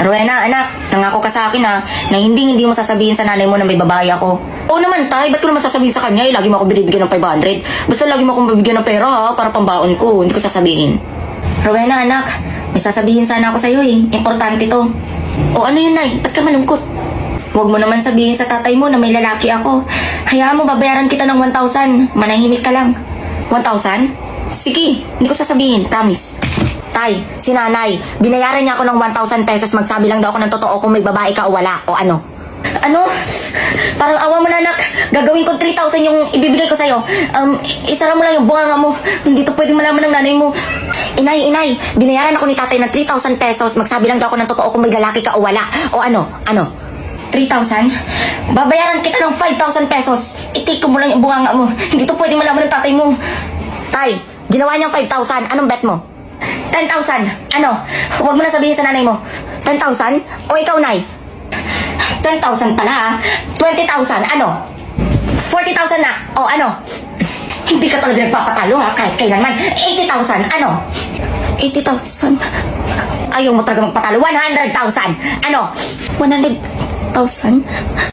Rowena, anak, nangako ka sa akin na hindi mo sasabihin sa nanay mo na may babae ako. Oo naman, tay, ba't ko naman sasabihin sa kanya? Lagi mo ako binibigyan ng 500. Basta lagi mo akong bibigyan ng pera para pambaon ko. Hindi ko sasabihin. Rowena, anak, may sasabihin sana ako sa'yo Importante to. O ano yun, nay? Ba't ka malungkot? Huwag mo naman sabihin sa tatay mo na may lalaki ako. Hayaan mo, babayaran kita ng 1,000. Manahimik ka lang. 1,000? Sige, hindi ko sasabihin, promise. Tay, si nanay, binayaran niya ako ng 1,000 pesos. Magsabi lang daw ako ng totoo kung may babae ka o wala. O ano? Ano? Parang awa mo na, anak. Gagawin ko 3,000 yung ibibigay ko sa'yo. Isara mo lang yung bunganga mo. Hindi to pwedeng malaman ng nanay mo. Inay, binayaran ako ni tatay ng 3,000 pesos. Magsabi lang daw ako ng totoo kung may lalaki ka o wala. O ano? 3,000? Babayaran kita ng 5,000 pesos. I-take ko mo lang yung bunganga mo. Hindi to pwedeng malaman ng tatay mo. Tay, ginawa niyang 5,000. Anong bet mo? 10,000. Ano? Huwag mo na sabihin sa nanay mo. 10,000? O ikaw, nay? 10,000 pala 20,000. Ano? 40,000 na. O ano? Hindi ka talaga nagpapatalo kahit kailanman. 80,000. Ano? 80,000. Ayaw mo talaga magpatalo. 100,000. Ano? 100,000?